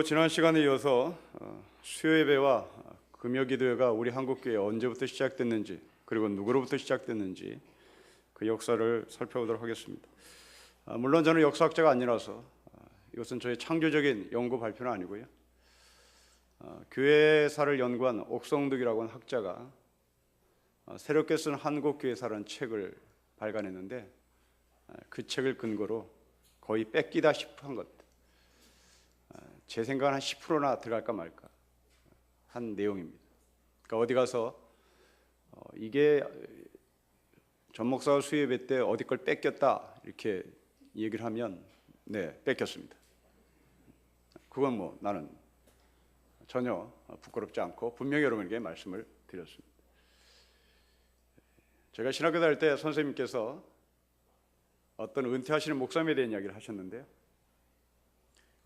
지난 시간에 이어서 수요 예배와 금요 기도회가 우리 한국교회에 언제부터 시작됐는지, 그리고 누구로부터 시작됐는지 그 역사를 살펴보도록 하겠습니다. 물론 저는 역사학자가 아니라서 이것은 저의 창조적인 연구 발표는 아니고요. 교회사를 연구한 옥성득이라고 하는 학자가 새롭게 쓴 한국교회사라는 책을 발간했는데, 그 책을 근거로 거의 뺏기다 싶은 것, 제 생각은 한 10%나 들어갈까 말까 한 내용입니다. 그러니까 어디 가서 이게 전 목사가 수요예배 때 어디 걸 뺏겼다 이렇게 얘기를 하면 네, 뺏겼습니다. 그건 뭐 나는 전혀 부끄럽지 않고 분명히 여러분에게 말씀을 드렸습니다. 제가 신학교 다닐 때 선생님께서 어떤 은퇴하시는 목사님에 대한 이야기를 하셨는데요.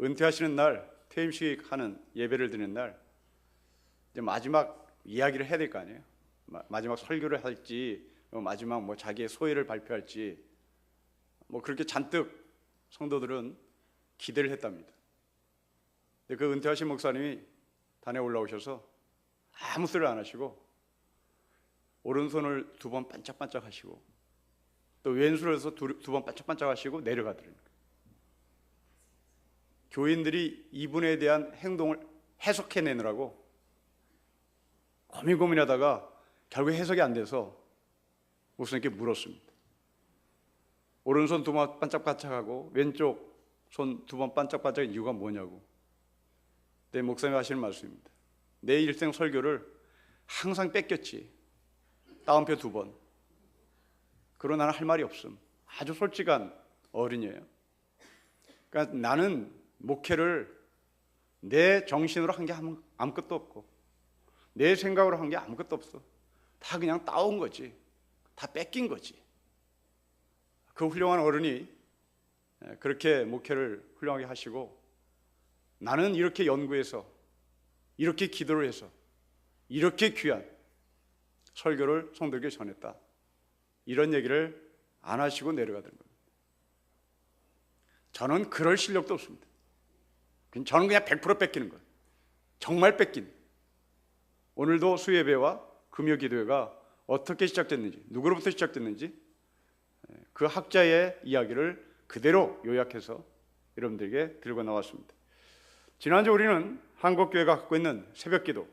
은퇴하시는 날, 퇴임식 하는 예배를 드리는 날, 이제 마지막 이야기를 해야 될 거 아니에요. 마지막 설교를 할지, 마지막 뭐 자기의 소회를 발표할지, 뭐 그렇게 잔뜩 성도들은 기대를 했답니다. 근데 그 은퇴하신 목사님이 단에 올라오셔서 아무 소리를 안 하시고 오른손을 2번 반짝반짝 하시고 또 왼손을 해서 2번 반짝반짝 하시고 내려가더랍니다. 교인들이 이분에 대한 행동을 해석해내느라고 고민하다가 결국 해석이 안 돼서 목사님께 물었습니다. 오른손 2번 반짝반짝하고 왼쪽 손 2번 반짝반짝한 이유가 뭐냐고. 내 목사님이 하시는 말씀입니다. 내 일생 설교를 항상 뺏겼지. 따옴표 2번. 그러나 나는 할 말이 없음. 아주 솔직한 어른이에요. 그러니까 나는 목회를 내 정신으로 한 게 아무것도 없고 내 생각으로 한 게 아무것도 없어. 다 그냥 따온 거지. 다 뺏긴 거지. 그 훌륭한 어른이 그렇게 목회를 훌륭하게 하시고 나는 이렇게 연구해서 이렇게 기도를 해서 이렇게 귀한 설교를 성도에게 전했다. 이런 얘기를 안 하시고 내려가던 겁니다. 저는 그럴 실력도 없습니다. 저는 그냥 100% 뺏기는 거예요. 정말 뺏긴. 오늘도 수요예배와 금요 기도회가 어떻게 시작됐는지, 누구로부터 시작됐는지 그 학자의 이야기를 그대로 요약해서 여러분들에게 들고 나왔습니다. 지난주 우리는 한국교회가 갖고 있는 새벽기도,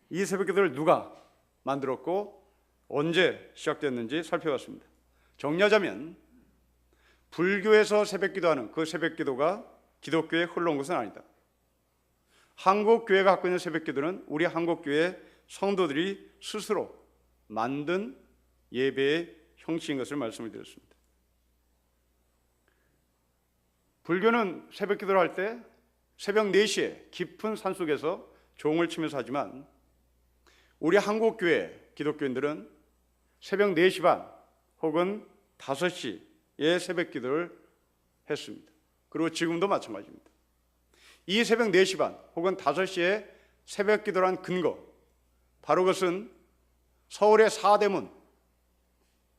이 새벽기도를 누가 만들었고 언제 시작됐는지 살펴봤습니다. 정리하자면 불교에서 새벽기도하는 그 새벽기도가 기독교에 흘러온 것은 아니다. 한국교회가 갖고 있는 새벽기도는 우리 한국교회 성도들이 스스로 만든 예배의 형식인 것을 말씀을 드렸습니다. 불교는 새벽기도를 할 때 새벽 4시에 깊은 산속에서 종을 치면서 하지만 우리 한국교회 기독교인들은 새벽 4시 반 혹은 5시에 새벽기도를 했습니다. 그리고 지금도 마찬가지입니다. 이 새벽 4시 반 혹은 5시에 새벽기도란 근거, 바로 그것은 서울의 사대문,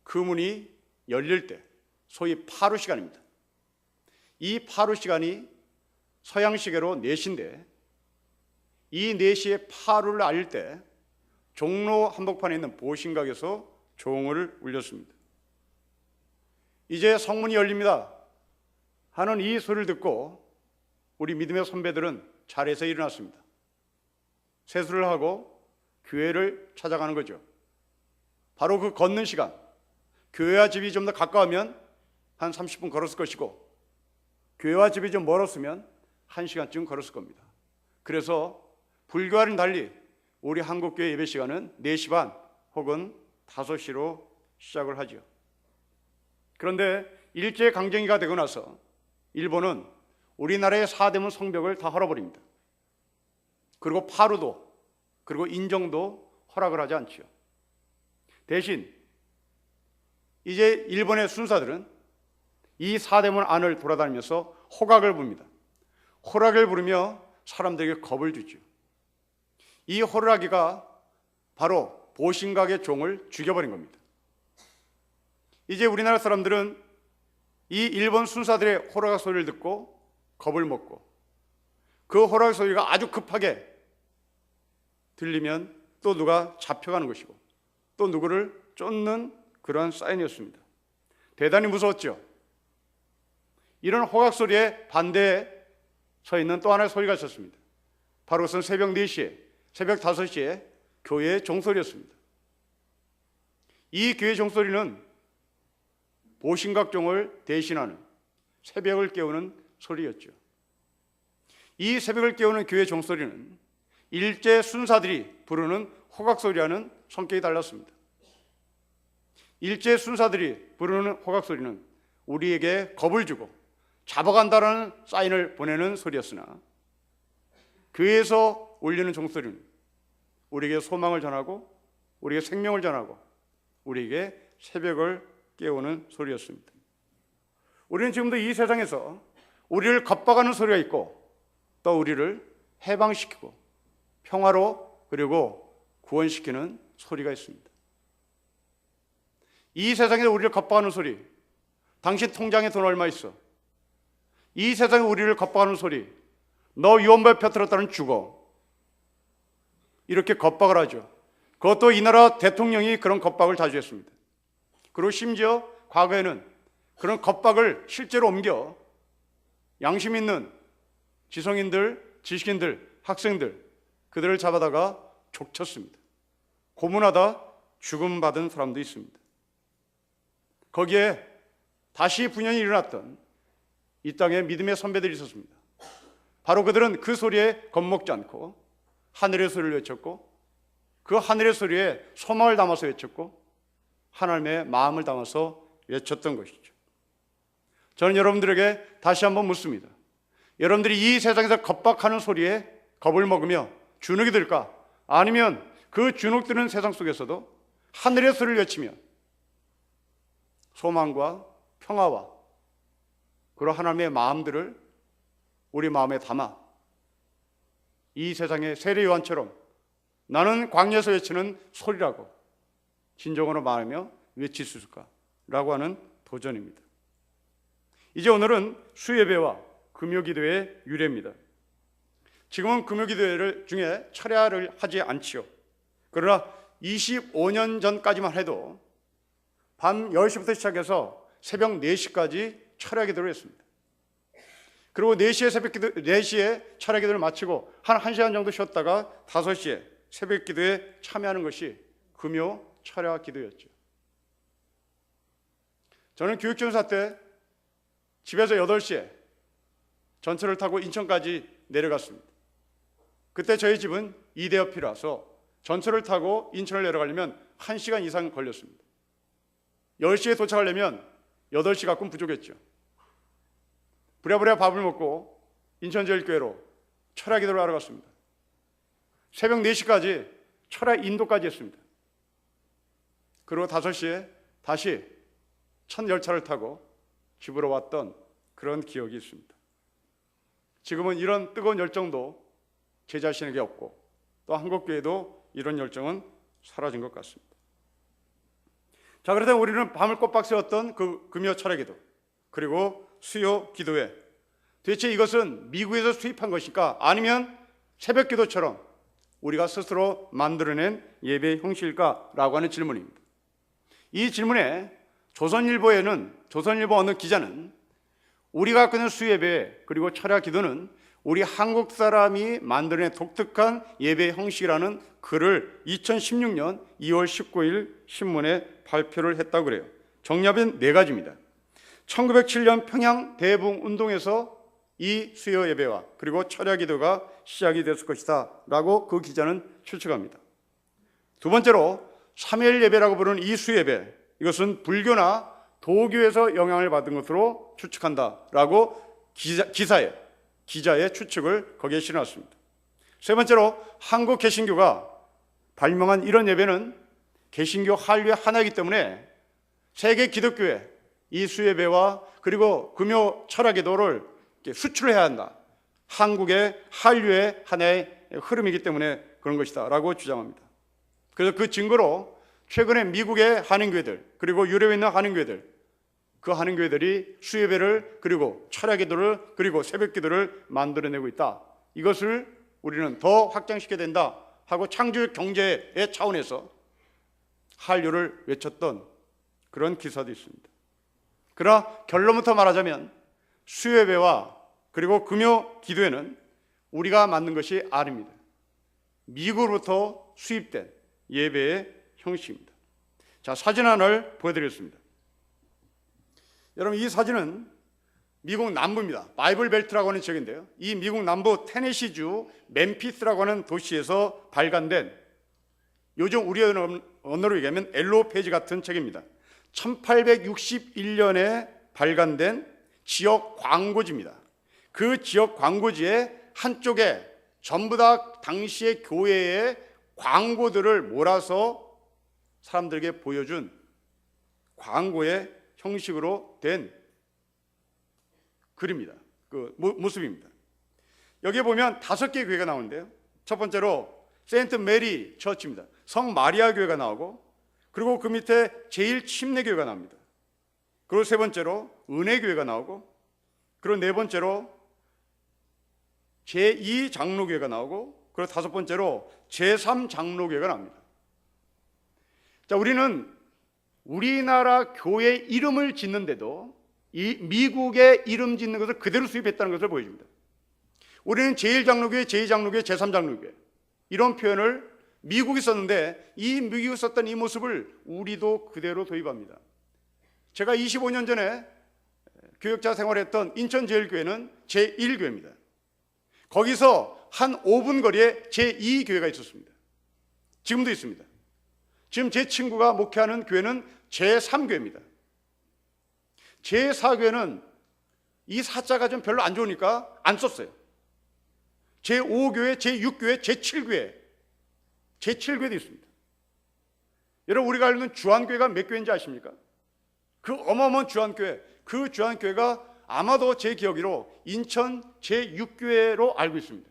그 문이 열릴 때 소위 파루 시간입니다. 이 파루 시간이 서양시계로 4시인데 이 4시에 파루를 알릴 때 종로 한복판에 있는 보신각에서 종을 울렸습니다. 이제 성문이 열립니다 하는 이 소리를 듣고 우리 믿음의 선배들은 자리에서 일어났습니다. 세수를 하고 교회를 찾아가는 거죠. 바로 그 걷는 시간, 교회와 집이 좀 더 가까우면 한 30분 걸었을 것이고 교회와 집이 좀 멀었으면 1시간쯤 걸었을 겁니다. 그래서 불교와는 달리 우리 한국교회 예배 시간은 4시 반 혹은 5시로 시작을 하죠. 그런데 일제강점기가 되고 나서 일본은 우리나라의 사대문 성벽을 다 헐어버립니다. 그리고 파루도, 그리고 인정도 허락을 하지 않죠. 대신 이제 일본의 순사들은 이 사대문 안을 돌아다니면서 호각을 부릅니다. 호락을 부르며 사람들에게 겁을 주죠. 이 호락이가 바로 보신각의 종을 죽여버린 겁니다. 이제 우리나라 사람들은 이 일본 순사들의 호락악 소리를 듣고 겁을 먹고 그 호락 소리가 아주 급하게 들리면 또 누가 잡혀가는 것이고 또 누구를 쫓는 그러한 사인이었습니다. 대단히 무서웠죠. 이런 호각 소리에 반대에 서 있는 또 하나의 소리가 있었습니다. 바로 그것은 새벽 4시에, 새벽 5시에 교회의 종소리였습니다. 이 교회 종소리는 보신각종을 대신하는 새벽을 깨우는 소리였죠. 이 새벽을 깨우는 교회 종소리는 일제 순사들이 부르는 호각소리와는 성격이 달랐습니다. 일제 순사들이 부르는 호각소리는 우리에게 겁을 주고 잡아간다라는 사인을 보내는 소리였으나 교회에서 울리는 종소리는 우리에게 소망을 전하고 우리에게 생명을 전하고 우리에게 새벽을 깨우는 소리였습니다. 우리는 지금도 이 세상에서 우리를 겁박하는 소리가 있고 또 우리를 해방시키고 평화로 그리고 구원시키는 소리가 있습니다. 이 세상에서 우리를 겁박하는 소리, 당신 통장에 돈 얼마 있어? 이 세상에 우리를 겁박하는 소리, 너 위험부에 펴들었다는 죽어. 이렇게 겁박을 하죠. 그것도 이 나라 대통령이 그런 겁박을 자주 했습니다. 그리고 심지어 과거에는 그런 겁박을 실제로 옮겨 양심 있는 지성인들, 지식인들, 학생들 그들을 잡아다가 족쳤습니다. 고문하다 죽음받은 사람도 있습니다. 거기에 다시 분연이 일어났던 이 땅에 믿음의 선배들이 있었습니다. 바로 그들은 그 소리에 겁먹지 않고 하늘의 소리를 외쳤고 그 하늘의 소리에 소망을 담아서 외쳤고 하나님의 마음을 담아서 외쳤던 것이죠. 저는 여러분들에게 다시 한번 묻습니다. 여러분들이 이 세상에서 겁박하는 소리에 겁을 먹으며 주눅이 들까? 아니면 그 주눅 드는 세상 속에서도 하늘의 소리를 외치며 소망과 평화와 그리고 하나님의 마음들을 우리 마음에 담아 이 세상의 세례 요한처럼 나는 광야에서 외치는 소리라고 진정으로 말하며 외칠 수 있을까라고 하는 도전입니다. 이제 오늘은 수예배와 금요기도의 유래입니다. 지금은 금요기도 중에 철야를 하지 않지요. 그러나 25년 전까지만 해도 밤 10시부터 시작해서 새벽 4시까지 철야기도를 했습니다. 그리고 4시에 철야기도를 마치고 한 1시간 정도 쉬었다가 5시에 새벽기도에 참여하는 것이 금요 철야기도였죠. 저는 교육전사 때 집에서 8시에 전철을 타고 인천까지 내려갔습니다. 그때 저희 집은 이대옆이라서 전철을 타고 인천을 내려가려면 1시간 이상 걸렸습니다. 10시에 도착하려면 8시 가끔 부족했죠. 부랴부랴 밥을 먹고 인천제일교회로 철야기도를 하러 갔습니다. 새벽 4시까지 철야 인도까지 했습니다. 그리고 5시에 다시 첫 열차를 타고 집으로 왔던 그런 기억이 있습니다. 지금은 이런 뜨거운 열정도 제 자신에게 없고 또 한국교회도 이런 열정은 사라진 것 같습니다. 자, 그러다 우리는 밤을 꼬박 새웠던 그 금요 철야기도 그리고 수요 기도회, 도대체 이것은 미국에서 수입한 것일까? 아니면 새벽 기도처럼 우리가 스스로 만들어낸 예배 형식일까? 라고 하는 질문입니다. 이 질문에 조선일보 어느 기자는 우리가 갖고 있는 수예배 그리고 철야 기도는 우리 한국 사람이 만들어낸 독특한 예배 형식이라는 글을 2016년 2월 19일 신문에 발표를 했다고 그래요. 정리하면 4가지입니다. 1907년 평양 대붕운동에서 이 수요 예배와 그리고 철야 기도가 시작이 됐을 것이다 라고 그 기자는 추측합니다. 두 번째로 삼일 예배라고 부르는 이 수예배, 이것은 불교나 도교에서 영향을 받은 것으로 추측한다라고 기자의 추측을 거기에 실어놨습니다. 세 번째로 한국 개신교가 발명한 이런 예배는 개신교 한류의 하나이기 때문에 세계 기독교에 이 수예배와 그리고 금요 철야 기도를 수출해야 한다. 한국의 한류의 하나의 흐름이기 때문에 그런 것이다 라고 주장합니다. 그래서 그 증거로 최근에 미국의 한인교회들 그리고 유럽에 있는 한인교회들, 그 한인교회들이 수예배를 그리고 철야 기도를 그리고 새벽 기도를 만들어내고 있다. 이것을 우리는 더 확장시켜야 된다 하고 창조적 경제의 차원에서 한류를 외쳤던 그런 기사도 있습니다. 그러나 결론부터 말하자면 수요예배와 그리고 금요 기도회는 우리가 만든 것이 아닙니다. 미국으로부터 수입된 예배의 형식입니다. 자, 사진 하나를 보여드리겠습니다. 여러분, 이 사진은 미국 남부입니다. 바이블 벨트라고 하는 지역인데요. 이 미국 남부 테네시주 멤피스라고 하는 도시에서 발간된, 요즘 우리 언어로 얘기하면 엘로 페이지 같은 책입니다. 1861년에 발간된 지역 광고지입니다. 그 지역 광고지의 한쪽에 전부 다 당시의 교회의 광고들을 몰아서 사람들에게 보여준 광고의 형식으로 된 글입니다. 그 모습입니다. 여기에 보면 5개의 교회가 나오는데요. 첫 번째로 세인트 메리 처치입니다. 성 마리아 교회가 나오고, 그리고 그 밑에 제일 침례 교회가 나옵니다. 그리고 세 번째로 은혜 교회가 나오고, 그리고 네 번째로 제2 장로교회가 나오고, 그리고 다섯 번째로 제3 장로교회가 나옵니다. 자, 우리는 우리나라 교회 이름을 짓는데도 이 미국의 이름 짓는 것을 그대로 수입했다는 것을 보여줍니다. 우리는 제1장로교회, 제2장로교회, 제3장로교회 이런 표현을 미국이 썼는데, 이 미국이 썼던 이 모습을 우리도 그대로 도입합니다. 제가 25년 전에 교역자 생활했던 인천제일교회는 제1교회입니다. 거기서 한 5분 거리에 제2교회가 있었습니다. 지금도 있습니다. 지금 제 친구가 목회하는 교회는 제3교회입니다. 제4교회는 이 사자가 좀 별로 안 좋으니까 안 썼어요. 제5교회, 제6교회, 제7교회도 있습니다. 여러분, 우리가 알고 있는 주한교회가 몇 교회인지 아십니까? 그 어마어마한 주한교회, 그 주한교회가 아마도 제 기억으로 인천 제6교회로 알고 있습니다.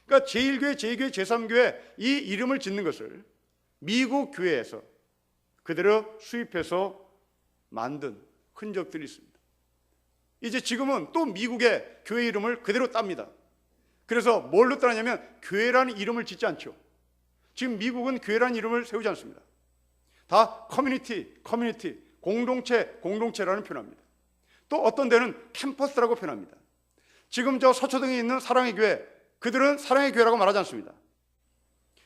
그러니까 제1교회, 제2교회, 제3교회 이 이름을 짓는 것을 미국 교회에서 그대로 수입해서 만든 흔적들이 있습니다. 이제 지금은 또 미국의 교회 이름을 그대로 땁니다. 그래서 뭘로 따냐면 교회라는 이름을 짓지 않죠. 지금 미국은 교회라는 이름을 세우지 않습니다. 다 커뮤니티, 공동체라는 표현합니다. 또 어떤 데는 캠퍼스라고 표현합니다. 지금 저 서초동에 있는 사랑의 교회, 그들은 사랑의 교회라고 말하지 않습니다.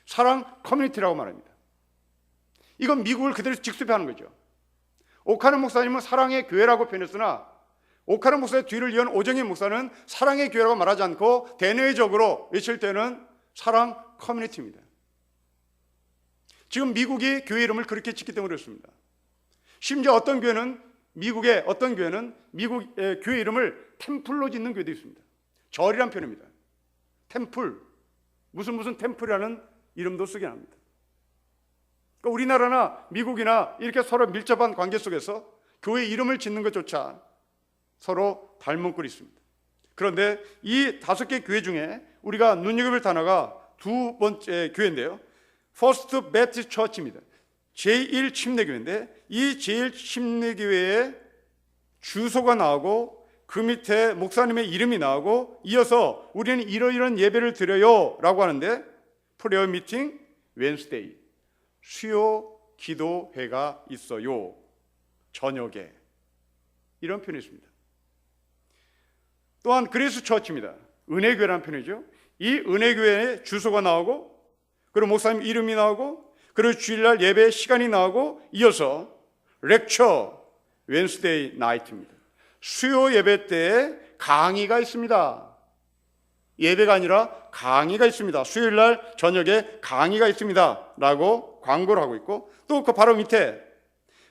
사랑 커뮤니티라고 말합니다. 이건 미국을 그대로 직수표하는 거죠. 오카는 목사님은 사랑의 교회라고 표현했으나, 오카는 목사의 뒤를 이은 오정인 목사는 사랑의 교회라고 말하지 않고 대내적으로 외칠 때는 사랑 커뮤니티입니다. 지금 미국이 교회 이름을 그렇게 짓기 때문에 그렇습니다. 심지어 미국의 어떤 교회는 미국의 교회 이름을 템플로 짓는 교회도 있습니다. 절이란 표현입니다. 템플, 무슨 템플이라는 이름도 쓰게 합니다. 그러니까 우리나라나 미국이나 이렇게 서로 밀접한 관계 속에서 교회 이름을 짓는 것조차 서로 닮은 꼴이 있습니다. 그런데 이 5개 교회 중에 우리가 눈여겨볼 단어가 두 번째 교회인데요. 퍼스트 배프티스트 처치입니다. 제1 침례교회인데, 이 제1 침례교회의 주소가 나오고 그 밑에 목사님의 이름이 나오고, 이어서 우리는 이러이러한 예배를 드려요 라고 하는데, 프레어 미팅 웬스데이, 수요 기도회가 있어요 저녁에, 이런 표현이 있습니다. 또한 그레이스 처치입니다. 은혜교회라는 표현이죠. 이 은혜교회의 주소가 나오고, 그리고 목사님 이름이 나오고, 그리고 주일날 예배 시간이 나오고, 이어서 렉처 웬스데이 나이트입니다. 수요 예배 때에 강의가 있습니다. 예배가 아니라 강의가 있습니다. 수요일날 저녁에 강의가 있습니다 라고 광고를 하고 있고, 또 그 바로 밑에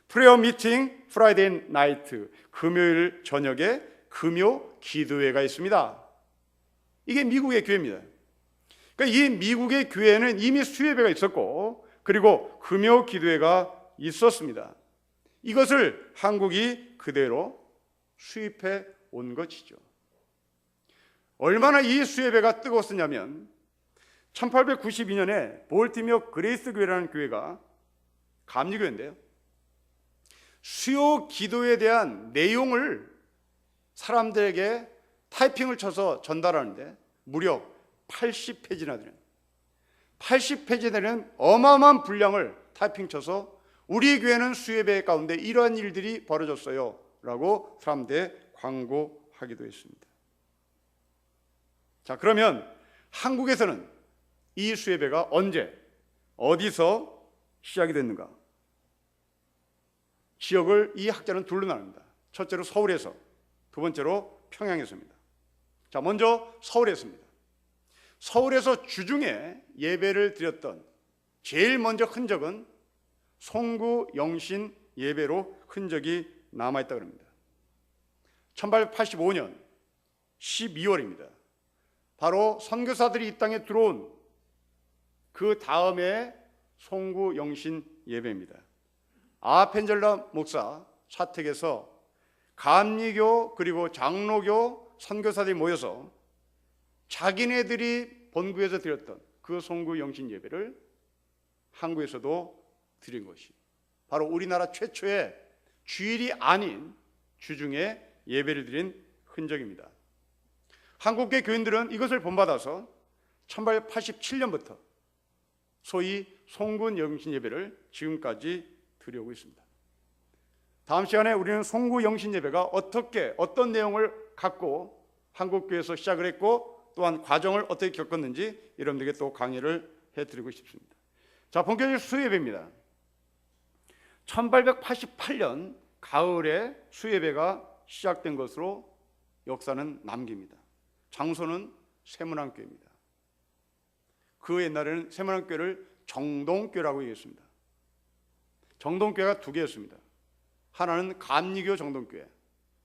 프레어 미팅 프라이데이 나이트, 금요일 저녁에 금요 기도회가 있습니다. 이게 미국의 교회입니다. 그러니까 이 미국의 교회는 이미 수요예배가 있었고, 그리고 금요 기도회가 있었습니다. 이것을 한국이 그대로 수입해 온 것이죠. 얼마나 이 수예배가 뜨거웠었냐면 1892년에 볼티미어 그레이스 교회라는 교회가 감리교회인데요, 수요 기도에 대한 내용을 사람들에게 타이핑을 쳐서 전달하는데 무려 80페이지나 되는 80페이지 되는 어마어마한 분량을 타이핑 쳐서 우리 교회는 수예배 가운데 이러한 일들이 벌어졌어요 라고 사람들에 광고하기도 했습니다. 자, 그러면 한국에서는 이 수예배가 언제 어디서 시작이 됐는가? 지역을 이 학자는 둘로 나눕니다. 첫째로 서울에서, 두 번째로 평양에서입니다. 자, 먼저 서울에서입니다. 서울에서 주중에 예배를 드렸던 제일 먼저 흔적은 송구 영신 예배로 흔적이 남아있다고 합니다. 1885년 12월입니다. 바로 선교사들이 이 땅에 들어온 그 다음에 송구 영신 예배입니다. 아펜젤라 목사 사택에서 감리교 그리고 장로교 선교사들이 모여서 자기네들이 본구에서 드렸던 그 송구 영신 예배를 한국에서도 드린 것이 바로 우리나라 최초의 주일이 아닌 주중에 예배를 드린 흔적입니다. 한국계 교인들은 이것을 본받아서 1887년부터 소위 송구 영신 예배를 지금까지 드려오고 있습니다. 다음 시간에 우리는 송구 영신 예배가 어떤 내용을 갖고 한국교회에서 시작을 했고 또한 과정을 어떻게 겪었는지 여러분들에게 또 강의를 해드리고 싶습니다. 자, 본격적인 수예배입니다. 1888년 가을에 수예배가 시작된 것으로 역사는 남깁니다. 장소는 세문안교회입니다. 그 옛날에는 세문안교회를 정동교회라고 얘기했습니다. 정동교회가 두 개였습니다. 하나는 감리교 정동교회,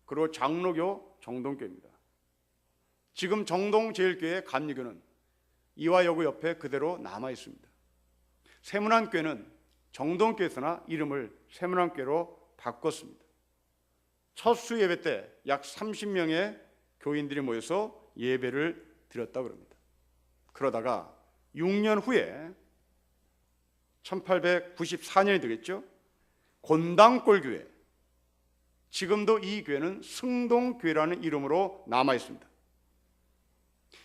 그리고 장로교 정동교회입니다. 지금 정동제일교회 감리교는 이화여고 옆에 그대로 남아 있습니다. 세문안교회는 정동교회에서나 이름을 세문안교회로 바꿨습니다. 첫 수예배 때 약 30명의 교인들이 모여서 예배를 드렸다고 합니다. 그러다가 6년 후에 1894년이 되겠죠. 곤당골교회, 지금도 이 교회는 승동교회라는 이름으로 남아 있습니다.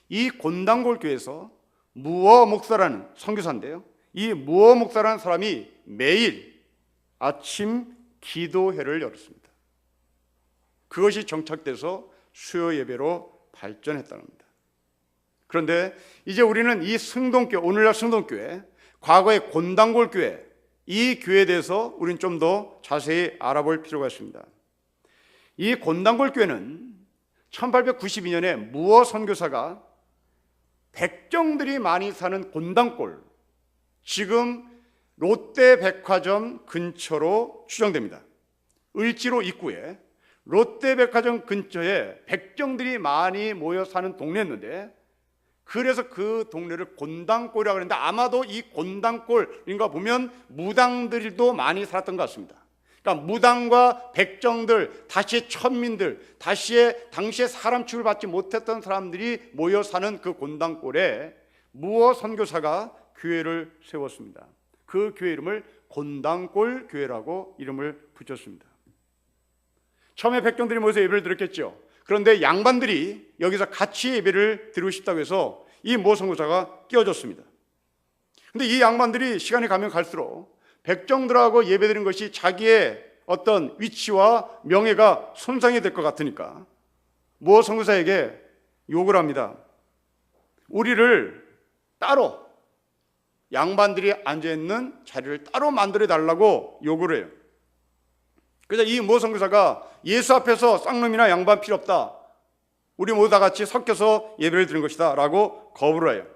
이 곤당골교회에서 무어 목사라는 선교사인데요, 이 무어 목사라는 사람이 매일 아침 기도회를 열었습니다. 그것이 정착돼서 수요 예배로 발전했다는 겁니다. 그런데 이제 우리는 이 승동교회, 오늘날 승동교회, 과거의 곤당골교회, 이 교회에 대해서 우리는 좀 더 자세히 알아볼 필요가 있습니다. 이 곤당골교회는 1892년에 무어 선교사가 백정들이 많이 사는 곤당골, 지금 롯데백화점 근처로 추정됩니다. 을지로 입구에 롯데백화점 근처에 백정들이 많이 모여 사는 동네였는데, 그래서 그 동네를 곤당골이라고 하는데 아마도 이 곤당골인가 보면 무당들도 많이 살았던 것 같습니다. 그러니까 무당과 백정들, 다시 천민들, 당시에 사람 취급을 받지 못했던 사람들이 모여 사는 그 곤당골에 무어 선교사가 교회를 세웠습니다. 그 교회 이름을 곤당골 교회라고 이름을 붙였습니다. 처음에 백정들이 모여서 예배를 드렸겠죠. 그런데 양반들이 여기서 같이 예배를 드리고 싶다고 해서 이 무어 선교사가 끼워줬습니다. 그런데 이 양반들이 시간이 가면 갈수록 백정들하고 예배드리는 것이 자기의 어떤 위치와 명예가 손상이 될 것 같으니까 무어 선교사에게 욕을 합니다. 우리를 따로, 양반들이 앉아있는 자리를 따로 만들어 달라고 요구를 해요. 그래서 이 무어 선교사가 예수 앞에서 쌍놈이나 양반 필요 없다, 우리 모두 다 같이 섞여서 예배를 드리는 것이다 라고 거부를 해요.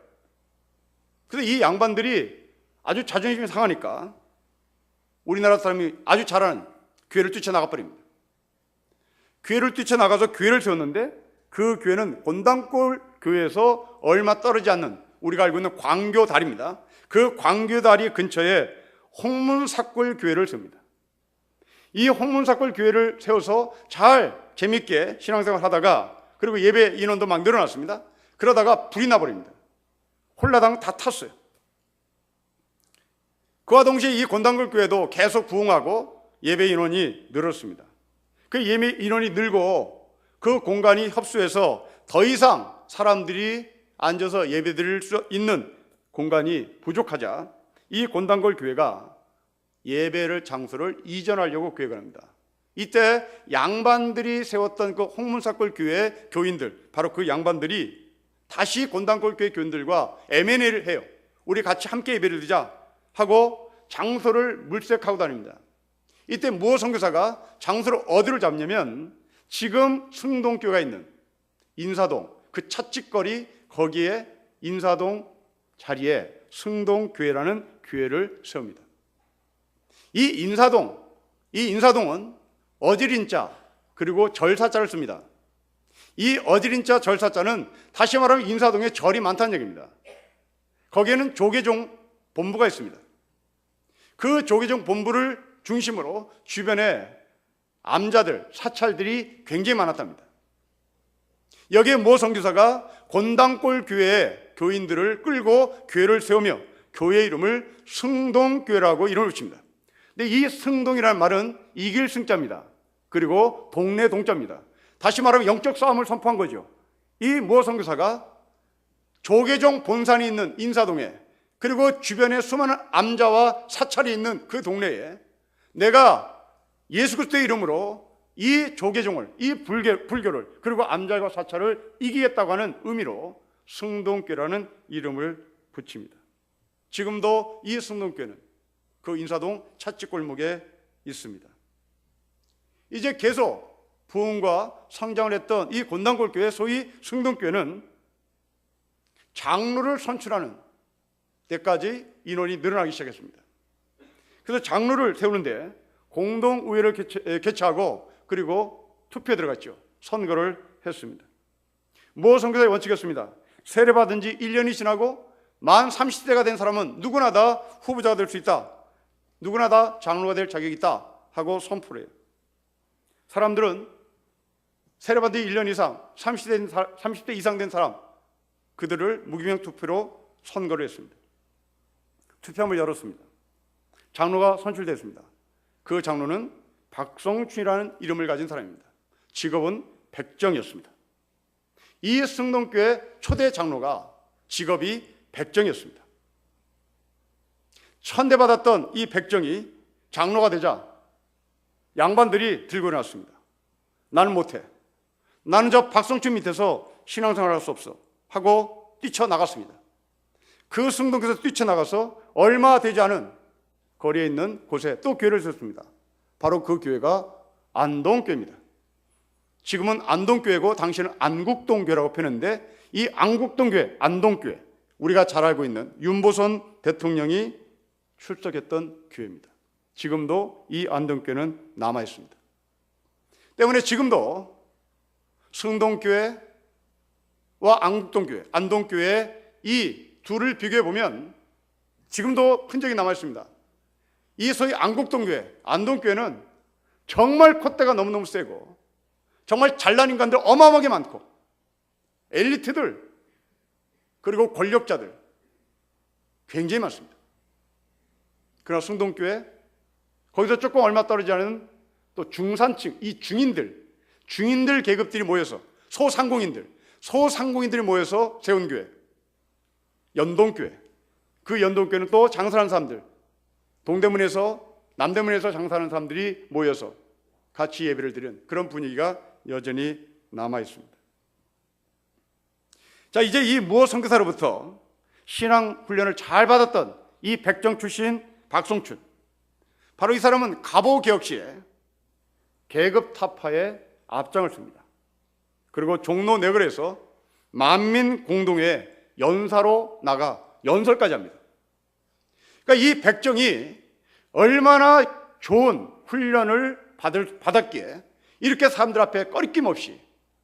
그래서 이 양반들이 아주 자존심이 상하니까 우리나라 사람이 아주 잘하는 교회를 뛰쳐나가 버립니다. 교회를 뛰쳐나가서 교회를 세웠는데 그 교회는 곤당골 교회에서 얼마 떨어지지 않는 우리가 알고 있는 광교다리입니다. 그 광교다리 근처에 홍문삭골 교회를 세웁니다. 이 홍문삭골 교회를 세워서 잘 재밌게 신앙생활 하다가, 그리고 예배 인원도 막 늘어났습니다. 그러다가 불이 나버립니다. 홀라당 다 탔어요. 그와 동시에 이 곤당골 교회도 계속 부흥하고 예배 인원이 늘었습니다. 그 예배 인원이 늘고 그 공간이 협소해서 더 이상 사람들이 앉아서 예배드릴 수 있는 공간이 부족하자 이 곤단골 교회가 예배를 장소를 이전하려고 계획을 합니다. 이때 양반들이 세웠던 그 홍문사골 교회 교인들, 바로 그 양반들이 다시 곤단골 교회 교인들과 M&A를 해요. 우리 같이 함께 예배를 드리자 하고 장소를 물색하고 다닙니다. 이때 무호 선교사가 장소를 어디로 잡냐면 지금 승동교회가 있는 인사동 그 찻집거리 거기에 인사동 자리에 승동교회라는 교회를 세웁니다. 이 인사동은 어지린자 그리고 절사자를 씁니다. 이 어지린자 절사자는 다시 말하면 인사동에 절이 많다는 얘기입니다. 거기에는 조계종 본부가 있습니다. 그 조계종 본부를 중심으로 주변에 암자들, 사찰들이 굉장히 많았답니다. 여기에 모 선교사가 곤단골 교회의 교인들을 끌고 교회를 세우며 교회 이름을 승동교회라고 이름을 붙입니다. 근데 이 승동이라는 말은 이길 승자입니다. 그리고 동네 동자입니다. 다시 말하면 영적 싸움을 선포한 거죠. 이 모 선교사가 조계종 본산이 있는 인사동에 그리고 주변에 수많은 암자와 사찰이 있는 그 동네에 내가 예수 그리스도의 이름으로 이 조계종을, 이 불교를 그리고 암자와 사찰을 이기겠다고 하는 의미로 승동교회라는 이름을 붙입니다. 지금도 이 승동교회는 그 인사동 찻집골목에 있습니다. 이제 계속 부흥과 성장을 했던 이 곤단골교회 소위 승동교회는 장로를 선출하는 때까지 인원이 늘어나기 시작했습니다. 그래서 장로를 세우는데 공동의회를 개최하고 그리고 투표에 들어갔죠. 선거를 했습니다. 모 선교사의 원칙이었습니다. 세례받은 지 1년이 지나고 만 30대가 된 사람은 누구나 다 후보자가 될 수 있다. 누구나 다 장로가 될 자격이 있다 하고 선포를 해요. 사람들은 세례받은 지 1년 이상 30대 이상 된 사람 그들을 무기명 투표로 선거를 했습니다. 투표함을 열었습니다. 장로가 선출됐습니다. 그 장로는 박성춘이라는 이름을 가진 사람입니다. 직업은 백정이었습니다. 이 승동교회 초대 장로가 직업이 백정이었습니다. 천대받았던 이 백정이 장로가 되자 양반들이 들고 일어났습니다. 나는 못해. 나는 저 박성춘 밑에서 신앙생활을 할 수 없어 하고 뛰쳐나갔습니다. 그 승동교회에서 뛰쳐나가서 얼마 되지 않은 거리에 있는 곳에 또 교회를 세웠습니다. 바로 그 교회가 안동교회입니다. 지금은 안동교회고 당시에는 안국동교회라고 표현했는데 이 안국동교회, 안동교회 우리가 잘 알고 있는 윤보선 대통령이 출석했던 교회입니다. 지금도 이 안동교회는 남아있습니다. 때문에 지금도 승동교회와 안국동교회, 안동교회 이 둘을 비교해보면 지금도 흔적이 남아있습니다. 이 소위 안국동교회, 안동교회는 정말 콧대가 너무너무 세고 정말 잘난 인간들 어마어마하게 많고 엘리트들 그리고 권력자들 굉장히 많습니다. 그러나 승동교회 거기서 조금 얼마 떨어지지 않은 또 중산층, 이 중인들 계급들이 모여서 소상공인들이 모여서 세운 교회 연동교회. 그 연동교회는 또 장사하는 사람들 동대문에서 남대문에서 장사하는 사람들이 모여서 같이 예배를 드리는 그런 분위기가 여전히 남아 있습니다. 자, 이제 이 무호 선교사로부터 신앙 훈련을 잘 받았던 이 백정 출신 박성춘, 바로 이 사람은 갑오 개혁 시에 계급 타파에 앞장을 씁니다. 그리고 종로 내거리에서 만민 공동회 연사로 나가 연설까지 합니다. 그러니까 이 백정이 얼마나 좋은 훈련을 받았기에 이렇게 사람들 앞에 꺼리낌 없이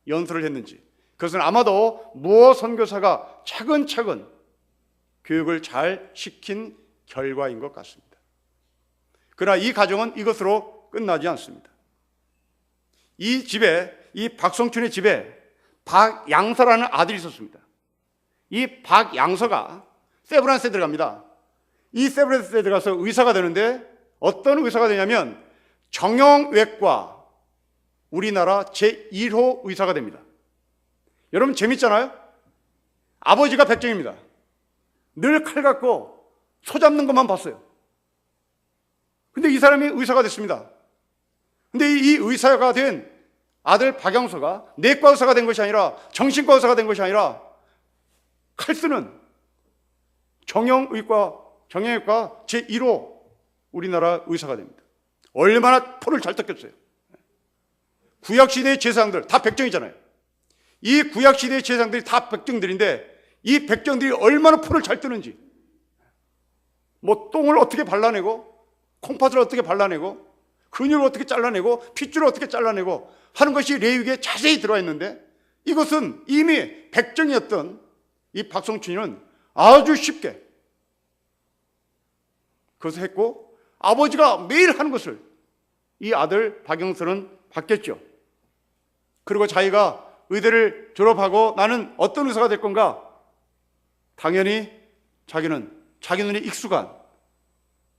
연설을 했는지, 그것은 아마도 무호 선교사가 차근차근 교육을 잘 시킨 결과인 것 같습니다. 그러나 이 과정은 이것으로 끝나지 않습니다. 이 집에, 이 박성춘의 집에 박양서라는 아들이 있었습니다. 이 박양서가 세브란스에 들어갑니다. 이 세브란스에 들어가서 의사가 되는데 어떤 의사가 되냐면 정형외과 우리나라 제1호 의사가 됩니다. 여러분 재밌잖아요? 아버지가 백정입니다. 늘 칼 갖고 소 잡는 것만 봤어요. 근데 이 사람이 의사가 됐습니다. 근데 이 의사가 된 아들 박영서가 내과 의사가 된 것이 아니라 정신과 의사가 된 것이 아니라 칼 쓰는 정형외과 제1호 우리나라 의사가 됩니다. 얼마나 포를 잘 떴겠어요. 구약시대의 제사장들 다 백정이잖아요. 이 구약시대의 제사장들이 다 백정들인데 이 백정들이 얼마나 포를 잘 뜨는지, 뭐 똥을 어떻게 발라내고 콩팥을 어떻게 발라내고 근육을 어떻게 잘라내고 핏줄을 어떻게 잘라내고 하는 것이 레위기에 자세히 들어와 있는데, 이것은 이미 백정이었던 이 박성춘이는 아주 쉽게 그것을 했고, 아버지가 매일 하는 것을 이 아들 박영서는 봤겠죠. 그리고 자기가 의대를 졸업하고 나는 어떤 의사가 될 건가? 당연히 자기는 자기 눈에 익숙한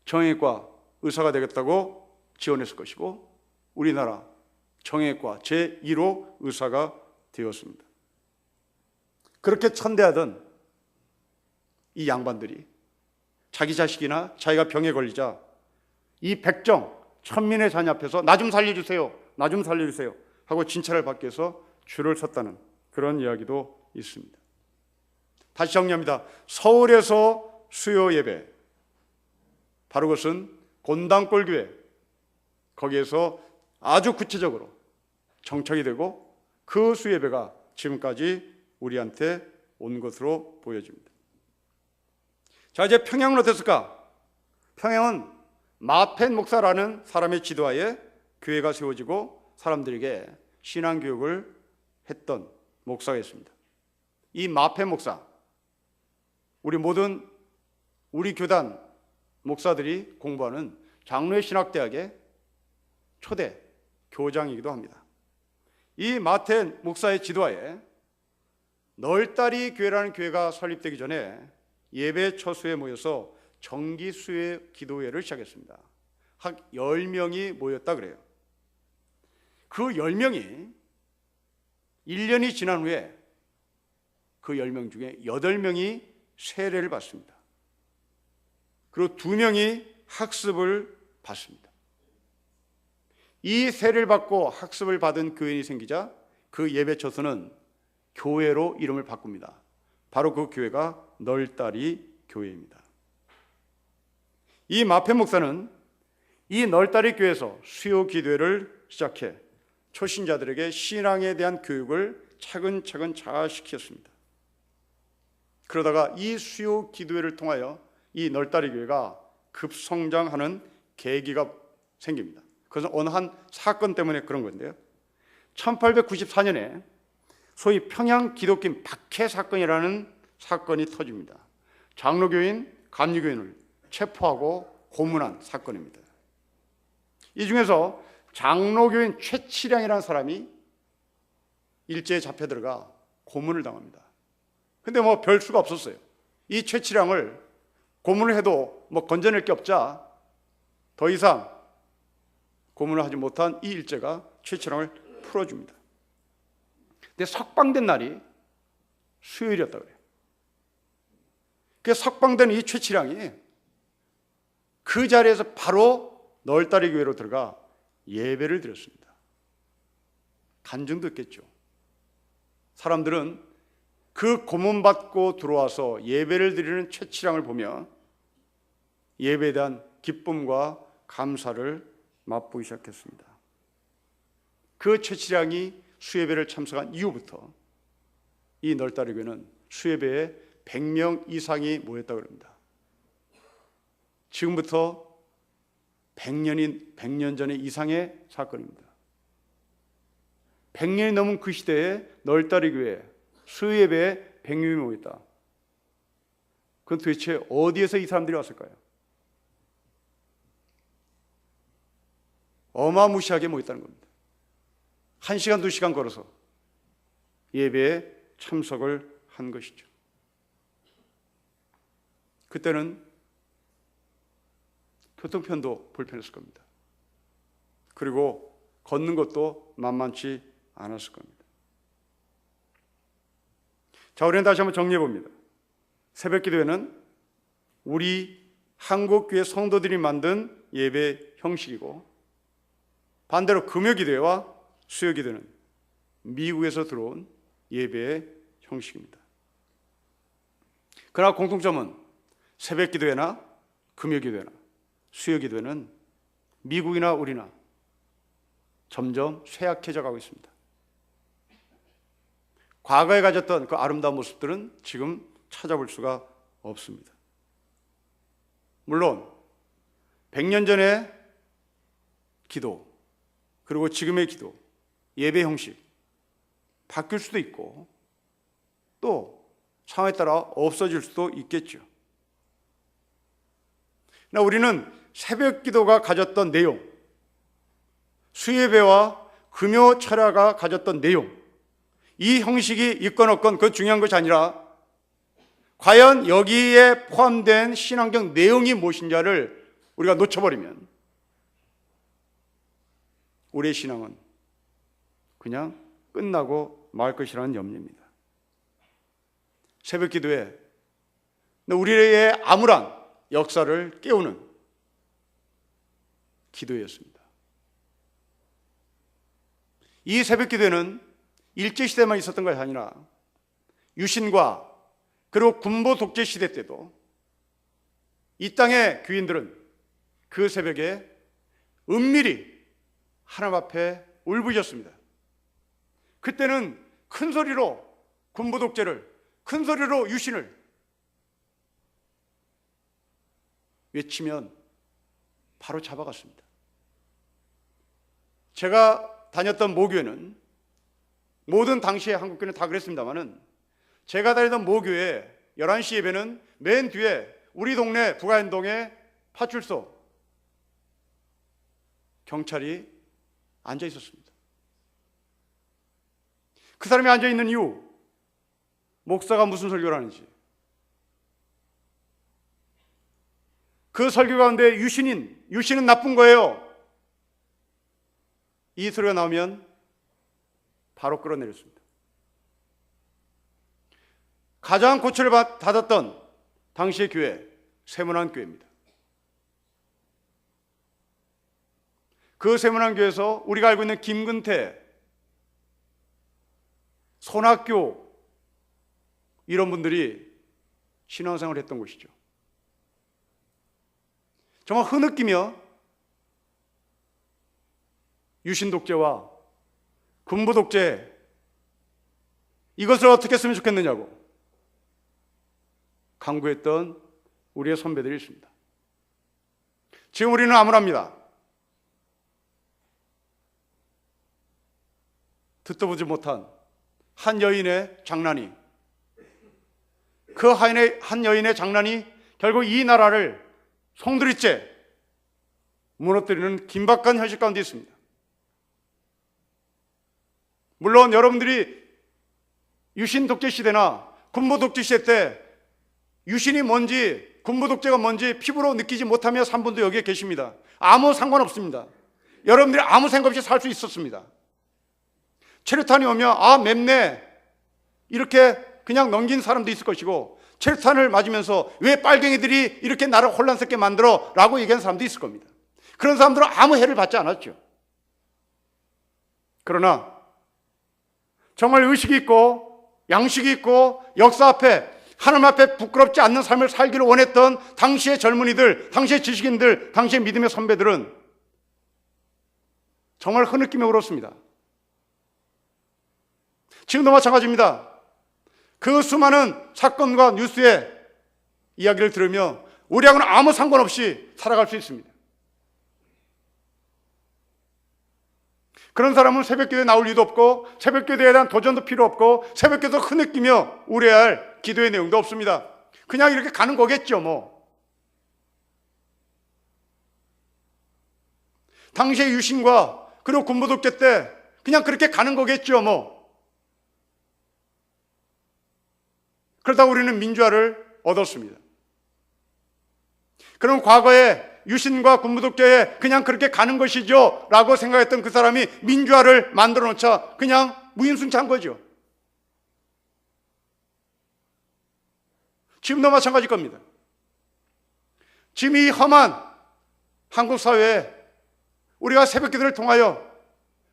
정형외과 의사가 되겠다고 지원했을 것이고, 우리나라 정형외과 제1호 의사가 되었습니다. 그렇게 천대하던 이 양반들이 자기 자식이나 자기가 병에 걸리자 이 백정 천민의 자녀 앞에서 나 좀 살려주세요, 나 좀 살려주세요 하고 진찰을 받기 위해서 줄을 섰다는 그런 이야기도 있습니다. 다시 정리합니다. 서울에서 수요 예배, 바로 그것은 곤당골교회, 거기에서 아주 구체적으로 정착이 되고 그 수요 예배가 지금까지 우리한테 온 것으로 보여집니다. 자, 이제 평양은 어땠을까? 평양은 마펜 목사라는 사람의 지도하에 교회가 세워지고 사람들에게 신앙교육을 했던 목사가 있습니다. 이 마펜 목사, 우리 모든 우리 교단 목사들이 공부하는 장로의 신학대학의 초대 교장이기도 합니다. 이 마펜 목사의 지도하에 널다리 교회라는 교회가 설립되기 전에 예배 처수에 모여서 정기수요 기도회를 시작했습니다. 약 10명이 모였다 그래요. 그 10명이 1년이 지난 후에 그 10명 중에 8명이 세례를 받습니다. 그리고 2명이 학습을 받습니다. 이 세례를 받고 학습을 받은 교인이 생기자 그 예배 처소는 교회로 이름을 바꿉니다. 바로 그 교회가 널다리 교회입니다. 이 마펜 목사는 이 널다리 교회에서 수요 기도회를 시작해 초신자들에게 신앙에 대한 교육을 차근차근 잘 시켰습니다. 그러다가 이 수요 기도회를 통하여 이 널다리 교회가 급성장하는 계기가 생깁니다. 그것은 어느 한 사건 때문에 그런 건데요. 1894년에 소위 평양 기독교 박해 사건이라는 사건이 터집니다. 장로교인, 감리교인을 체포하고 고문한 사건입니다. 이 중에서 장로교인 최치량이라는 사람이 일제에 잡혀 들어가 고문을 당합니다. 근데 뭐 별 수가 없었어요. 이 최치량을 고문을 해도 뭐 건져낼 게 없자 더 이상 고문을 하지 못한 이 일제가 최치량을 풀어줍니다. 근데 석방된 날이 수요일이었다 그래요. 그 석방된 이 최치량이 그 자리에서 바로 널다리 교회로 들어가 예배를 드렸습니다. 간증도 있겠죠. 사람들은 그 고문받고 들어와서 예배를 드리는 최치량을 보며 예배에 대한 기쁨과 감사를 맛보기 시작했습니다. 그 최치량이 수예배를 참석한 이후부터 이 널다리 교회는 수예배에 100명 이상이 모였다고 합니다. 지금부터 100년 전의 이상의 사건입니다. 100년이 넘은 그 시대에 널다리 교회 수예배에 100명이 모였다. 그건 도대체 어디에서 이 사람들이 왔을까요? 어마무시하게 모였다는 겁니다. 1시간, 2시간 걸어서 예배에 참석을 한 것이죠. 그때는 교통편도 불편했을 겁니다. 그리고 걷는 것도 만만치 않았을 겁니다. 자, 우리는 다시 한번 정리해 봅니다. 새벽 기도회는 우리 한국교회 성도들이 만든 예배 형식이고, 반대로 금요 기도회와 수요 기도는 미국에서 들어온 예배의 형식입니다. 그러나 공통점은 새벽 기도회나 금요 기도회나 수요 기도회는 미국이나 우리나 점점 쇠약해져 가고 있습니다. 과거에 가졌던 그 아름다운 모습들은 지금 찾아볼 수가 없습니다. 물론 100년 전의 기도, 그리고 지금의 기도, 예배 형식 바뀔 수도 있고 또 상황에 따라 없어질 수도 있겠죠. 그러나 우리는 새벽 기도가 가졌던 내용, 수예배와 금요 철야가 가졌던 내용, 이 형식이 있건 없건 그 중요한 것이 아니라 과연 여기에 포함된 신앙적 내용이 무엇인지를 우리가 놓쳐버리면 우리의 신앙은 그냥 끝나고 말 것이라는 염려입니다. 새벽 기도에 우리의 암울한 역사를 깨우는 기도였습니다. 이 새벽 기도에는 일제시대만 있었던 것이 아니라 유신과 그리고 군부 독재 시대 때도 이 땅의 교인들은 그 새벽에 은밀히 하나님 앞에 울부짖었습니다. 그때는 큰 소리로 군부 독재를, 큰 소리로 유신을 외치면 바로 잡아갔습니다. 제가 다녔던 모교회는, 모든 당시의 한국교회는 다 그랬습니다만은, 제가 다니던 모교회 11시 예배는 맨 뒤에 우리 동네 부가현동의 파출소 경찰이 앉아 있었습니다. 그 사람이 앉아 있는 이유, 목사가 무슨 설교를 하는지, 그 설교 가운데 유신은 나쁜 거예요, 이 소리가 나오면 바로 끌어내렸습니다. 가장 고초를 받았던 당시의 교회, 세문안교회입니다. 그 세문안교회에서 우리가 알고 있는 김근태, 손학교 이런 분들이 신앙생활을 했던 곳이죠. 정말 흐느끼며 유신 독재와 군부 독재, 이것을 어떻게 했으면 좋겠느냐고 강구했던 우리의 선배들이 있습니다. 지금 우리는 암울합니다. 듣도 보지 못한 한 여인의 장난이, 그 한 여인의 장난이 결국 이 나라를 송두리째 무너뜨리는 긴박한 현실 가운데 있습니다. 물론 여러분들이 유신 독재 시대나 군부 독재 시대 때 유신이 뭔지, 군부 독재가 뭔지 피부로 느끼지 못하며 산 분도 여기에 계십니다. 아무 상관없습니다. 여러분들이 아무 생각 없이 살 수 있었습니다. 체류탄이 오면 아 맵네 이렇게 그냥 넘긴 사람도 있을 것이고, 체류탄을 맞으면서 왜 빨갱이들이 이렇게 나를 혼란스럽게 만들어 라고 얘기하는 사람도 있을 겁니다. 그런 사람들은 아무 해를 받지 않았죠. 그러나 정말 의식이 있고 양식이 있고 역사 앞에, 하나님 앞에 부끄럽지 않는 삶을 살기를 원했던 당시의 젊은이들, 당시의 지식인들, 당시의 믿음의 선배들은 정말 흐느끼며 울었습니다. 지금도 마찬가지입니다. 그 수많은 사건과 뉴스의 이야기를 들으며 우리하고는 아무 상관없이 살아갈 수 있습니다. 그런 사람은 새벽기도에 나올 이유도 없고, 새벽기도에 대한 도전도 필요 없고, 새벽기도 흐느끼며 울어야 할 기도의 내용도 없습니다. 그냥 이렇게 가는 거겠죠 뭐. 당시의 유신과 그리고 군부 독재 때 그냥 그렇게 가는 거겠죠 뭐. 그러다 우리는 민주화를 얻었습니다. 그럼 과거에 유신과 군부 독재에 그냥 그렇게 가는 것이죠 라고 생각했던 그 사람이 민주화를 만들어 놓자 그냥 무임승차한 거죠. 지금도 마찬가지일 겁니다. 지금 이 험한 한국 사회에 우리가 새벽기도를 통하여,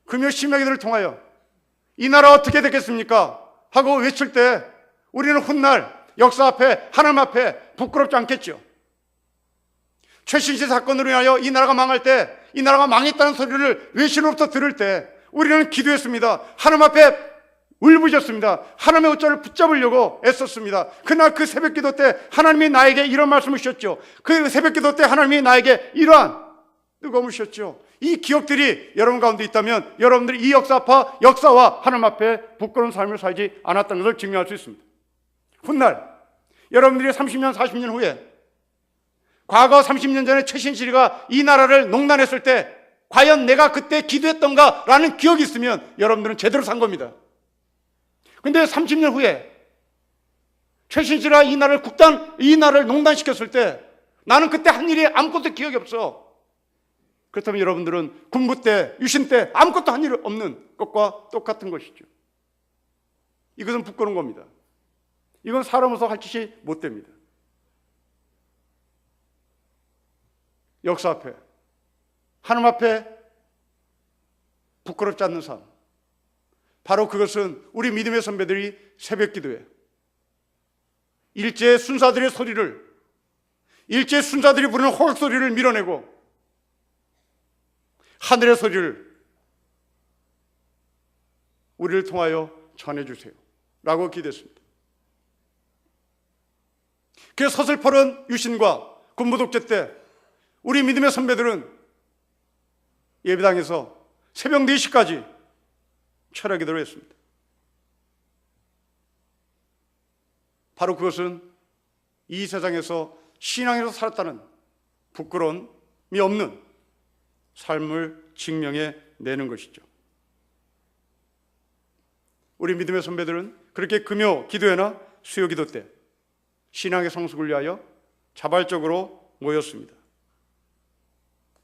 금요 심야기도를 통하여 이 나라 어떻게 되겠습니까? 하고 외칠 때 우리는 훗날 역사 앞에, 하나님 앞에 부끄럽지 않겠죠. 최순실 사건으로 인하여 이 나라가 망할 때, 이 나라가 망했다는 소리를 외신으로부터 들을 때 우리는 기도했습니다. 하나님 앞에 울부짖었습니다. 하나님의 옷자를 붙잡으려고 애썼습니다. 그날 그 새벽기도 때 하나님이 나에게 이런 말씀을 주셨죠. 그 새벽기도 때 하나님이 나에게 이러한 뜨거움을 주셨죠. 이 기억들이 여러분 가운데 있다면 여러분들이 이 역사와 하나님 앞에 부끄러운 삶을 살지 않았다는 것을 증명할 수 있습니다. 훗날 여러분들이 30년, 40년 후에 과거 30년 전에 최신실이가 이 나라를 농단했을 때 과연 내가 그때 기도했던가 라는 기억이 있으면 여러분들은 제대로 산 겁니다. 근데 30년 후에 최신실이가 이 나라를 농단시켰을 때 나는 그때 한 일이 아무것도 기억이 없어. 그렇다면 여러분들은 군부 때, 유신 때 아무것도 한 일 없는 것과 똑같은 것이죠. 이것은 부끄러운 겁니다. 이건 사람으로서 할 짓이 못 됩니다. 역사 앞에, 하나님 앞에 부끄럽지 않는 삶, 바로 그것은 우리 믿음의 선배들이 새벽 기도에 일제 순사들의 소리를, 일제 순사들이 부르는 호각 소리를 밀어내고 하늘의 소리를 우리를 통하여 전해주세요 라고 기도했습니다. 그 서슬퍼런 유신과 군부 독재 때 우리 믿음의 선배들은 예배당에서 새벽 4시까지 철야 기도를 했습니다. 바로 그것은 이 세상에서 신앙에서 살았다는 부끄러움이 없는 삶을 증명해 내는 것이죠. 우리 믿음의 선배들은 그렇게 금요 기도회나 수요 기도 때 신앙의 성숙을 위하여 자발적으로 모였습니다.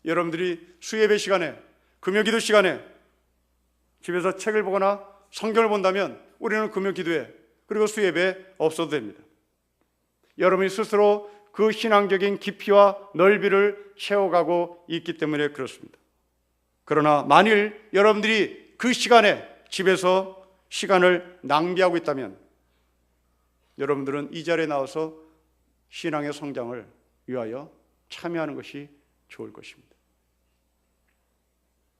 여러분들이 수예배 시간에, 금요 기도 시간에 집에서 책을 보거나 성경을 본다면 우리는 금요 기도회 그리고 수예배 없어도 됩니다. 여러분이 스스로 그 신앙적인 깊이와 넓이를 채워가고 있기 때문에 그렇습니다. 그러나 만일 여러분들이 그 시간에 집에서 시간을 낭비하고 있다면 여러분들은 이 자리에 나와서 신앙의 성장을 위하여 참여하는 것이 좋을 것입니다.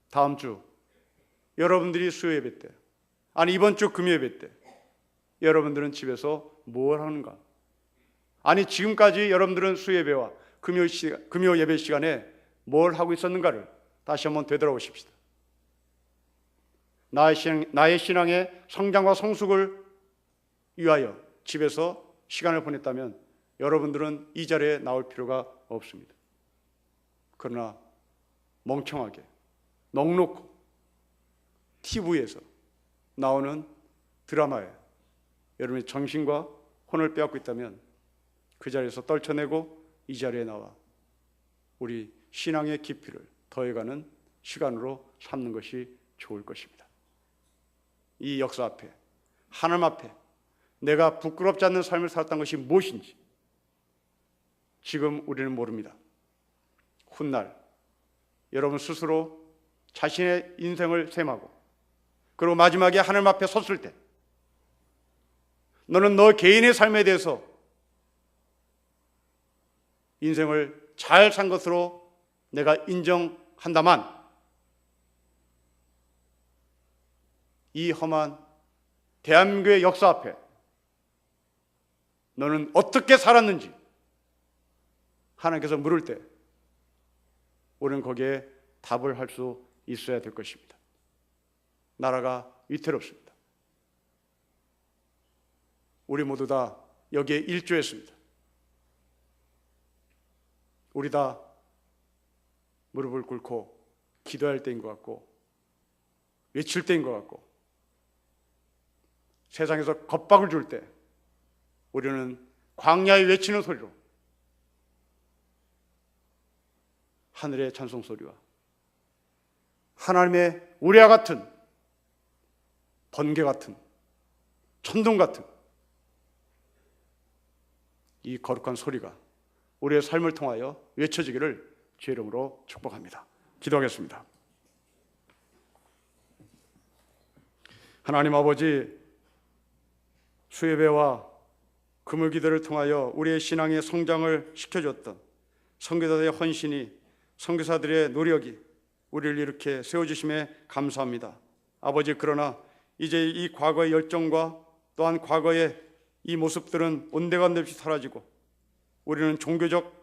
다음 주 여러분들이 수요 예배 때, 아니 이번 주 금요 예배 때 여러분들은 집에서 뭘 하는가? 아니 지금까지 여러분들은 수요 예배와 금요 예배 시간에 뭘 하고 있었는가를 다시 한번 되돌아보십시다. 나의 신앙의 성장과 성숙을 위하여 집에서 시간을 보냈다면 여러분들은 이 자리에 나올 필요가 없습니다. 그러나 멍청하게 넋놓고 TV에서 나오는 드라마에 여러분의 정신과 혼을 빼앗고 있다면 그 자리에서 떨쳐내고 이 자리에 나와 우리 신앙의 깊이를 더해가는 시간으로 삼는 것이 좋을 것입니다. 이 역사 앞에, 하나님 앞에 내가 부끄럽지 않는 삶을 살았던 것이 무엇인지 지금 우리는 모릅니다. 훗날 여러분 스스로 자신의 인생을 셈하고 그리고 마지막에 하나님 앞에 섰을 때 너는 너 개인의 삶에 대해서 인생을 잘 산 것으로 내가 인정한다만 이 험한 대한민국의 역사 앞에 너는 어떻게 살았는지 하나님께서 물을 때 우리는 거기에 답을 할 수 있어야 될 것입니다. 나라가 위태롭습니다. 우리 모두 다 여기에 일조했습니다. 우리 다 무릎을 꿇고 기도할 때인 것 같고 외칠 때인 것 같고 세상에서 겁박을 줄 때 우리는 광야에 외치는 소리로 하늘의 찬송 소리와 하나님의 우레와 같은 번개 같은 천둥 같은 이 거룩한 소리가 우리의 삶을 통하여 외쳐지기를 주의 이름으로 축복합니다. 기도하겠습니다. 하나님 아버지, 수예배와 금요기도를 통하여 우리의 신앙의 성장을 시켜줬던 선교사들의 헌신이, 선교사들의 노력이 우리를 이렇게 세워주심에 감사합니다. 아버지, 그러나 이제 이 과거의 열정과 또한 과거의 이 모습들은 온데간데 없이 사라지고 우리는 종교적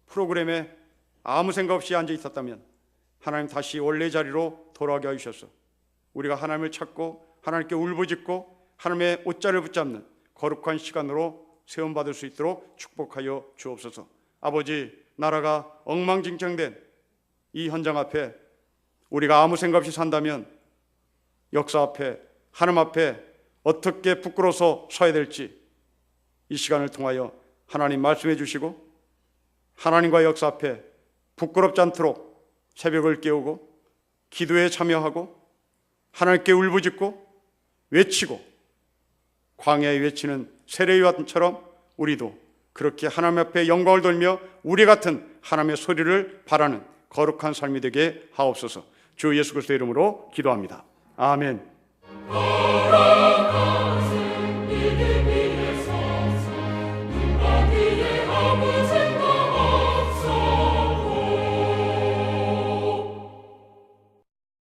프로그램에 아무 생각 없이 앉아 있었다면 하나님 다시 원래 자리로 돌아가게 하셔서 우리가 하나님을 찾고 하나님께 울부짖고 하나님의 옷자를 붙잡는 거룩한 시간으로 세움받을 수 있도록 축복하여 주옵소서. 아버지, 나라가 엉망진창된 이 현장 앞에 우리가 아무 생각 없이 산다면 역사 앞에, 하나님 앞에 어떻게 부끄러워서 서야 될지 이 시간을 통하여 하나님 말씀해 주시고 하나님과의 역사 앞에 부끄럽지 않도록 새벽을 깨우고 기도에 참여하고 하나님께 울부짖고 외치고 광야에 외치는 세례요한처럼 우리도 그렇게 하나님 앞에 영광을 돌며 우리 같은 하나님의 소리를 바라는 거룩한 삶이 되게 하옵소서. 주 예수 그리스도의 이름으로 기도합니다. 아멘.